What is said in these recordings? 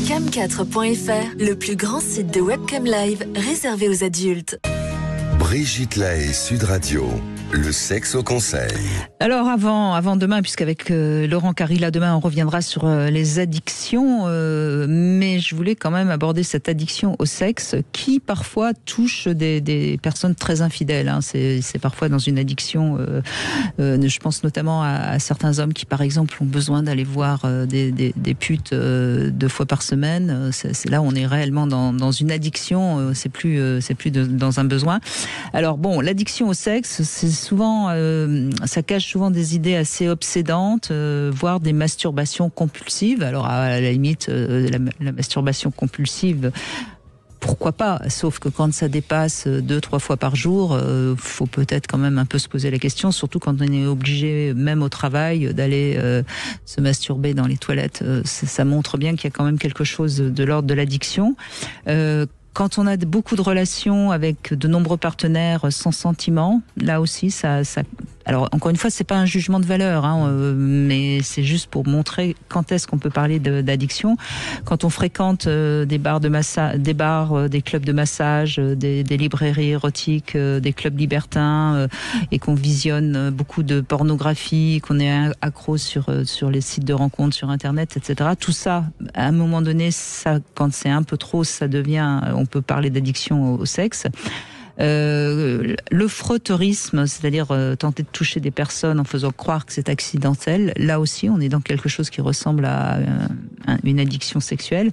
Cam4.fr, le plus grand site de webcam live réservé aux adultes. Brigitte Lahaie, Sud Radio, le sexe au conseil. Alors avant demain, puisqu'avec Laurent Carilla, demain on reviendra sur les addictions, mais je voulais quand même aborder cette addiction au sexe qui parfois touche des personnes très infidèles. Hein. C'est parfois dans une addiction, je pense notamment à certains hommes qui par exemple ont besoin d'aller voir des putes 2 fois par semaine. C'est là où on est réellement dans une addiction, c'est plus dans un besoin. Alors bon, l'addiction au sexe, c'est souvent, ça cache souvent des idées assez obsédantes, voire des masturbations compulsives. Alors à la limite, la masturbation compulsive, pourquoi pas, sauf que quand ça dépasse 2-3 fois par jour, faut peut-être quand même un peu se poser la question, surtout quand on est obligé, même au travail, d'aller se masturber dans les toilettes. Ça montre bien qu'il y a quand même quelque chose de l'ordre de l'addiction. Quand on a beaucoup de relations avec de nombreux partenaires sans sentiment, là aussi, ça. Alors encore une fois, c'est pas un jugement de valeur, hein, mais c'est juste pour montrer quand est-ce qu'on peut parler d'addiction. Quand on fréquente des bars de massage, des clubs de massage, des librairies érotiques, des clubs libertins, et qu'on visionne beaucoup de pornographie, qu'on est accro sur les sites de rencontres sur Internet, etc. Tout ça, à un moment donné, ça, quand c'est un peu trop, ça devient, on peut parler d'addiction au sexe. Le frotteurisme, c'est-à-dire tenter de toucher des personnes en faisant croire que c'est accidentel, là aussi on est dans quelque chose qui ressemble à une addiction sexuelle.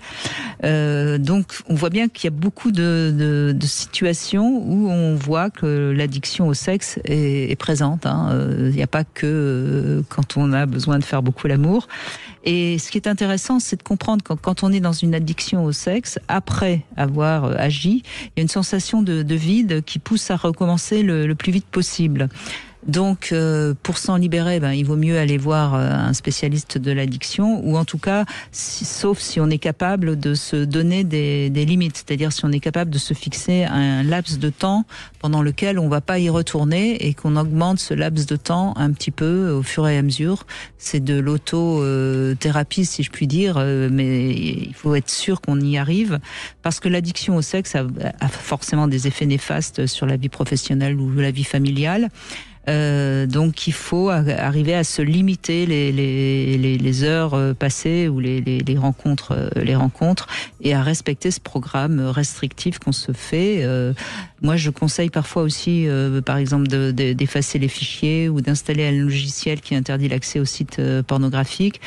Donc on voit bien qu'il y a beaucoup de situations où on voit que l'addiction au sexe est présente. Il n'y a pas que quand on a besoin de faire beaucoup l'amour. Et ce qui est intéressant, c'est de comprendre que quand on est dans une addiction au sexe, après avoir agi, il y a une sensation de vide qui pousse à recommencer le plus vite possible. Donc, pour s'en libérer, il vaut mieux aller voir un spécialiste de l'addiction, ou en tout cas, sauf si on est capable de se donner des limites, c'est-à-dire si on est capable de se fixer un laps de temps pendant lequel on va pas y retourner et qu'on augmente ce laps de temps un petit peu au fur et à mesure. C'est de l'auto-thérapie, si je puis dire, mais il faut être sûr qu'on y arrive, parce que l'addiction au sexe a forcément des effets néfastes sur la vie professionnelle ou la vie familiale. Donc il faut arriver à se limiter les heures passées ou les rencontres et à respecter ce programme restrictif qu'on se fait. Moi je conseille parfois aussi par exemple d'effacer les fichiers ou d'installer un logiciel qui interdit l'accès aux sites pornographiques,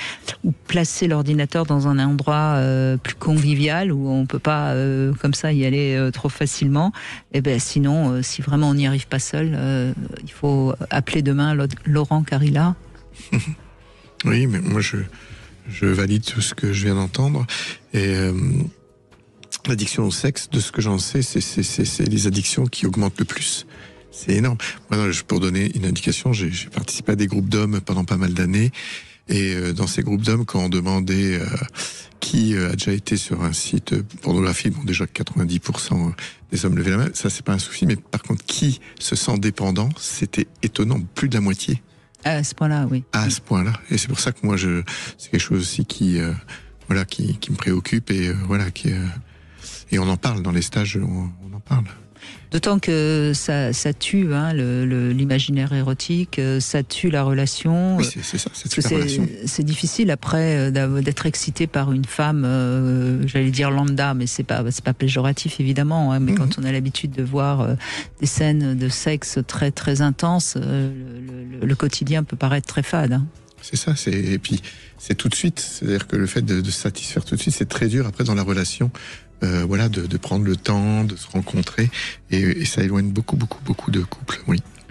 ou placer l'ordinateur dans un endroit plus convivial où on peut pas comme ça y aller trop facilement. Et sinon si vraiment on n'y arrive pas seul, il faut appeler demain Laurent Carilla. Oui, mais moi je valide tout ce que je viens d'entendre. Et l'addiction au sexe, de ce que j'en sais, c'est les addictions qui augmentent le plus. C'est énorme. Moi, pour donner une indication, j'ai participé à des groupes d'hommes pendant pas mal d'années. Et dans ces groupes d'hommes, quand on demandait qui a déjà été sur un site pornographie, bon déjà 90% des hommes levaient la main, ça c'est pas un souci, mais par contre qui se sent dépendant, c'était étonnant, plus de la moitié. À ce point-là, oui. À ce point-là, et c'est pour ça que moi c'est quelque chose aussi qui me préoccupe, et et on en parle dans les stages, on en parle. D'autant que ça tue l'imaginaire érotique, ça tue la relation. Oui, c'est ça, ça tue la relation. C'est difficile après d'être excité par une femme, j'allais dire lambda, mais c'est pas péjoratif évidemment, hein, mais quand on a l'habitude de voir des scènes de sexe très très intenses, le quotidien peut paraître très fade. Hein. C'est ça, et puis c'est tout de suite, c'est-à-dire que le fait de se satisfaire tout de suite, c'est très dur après dans la relation. De prendre le temps de se rencontrer, et ça éloigne beaucoup de couples, oui.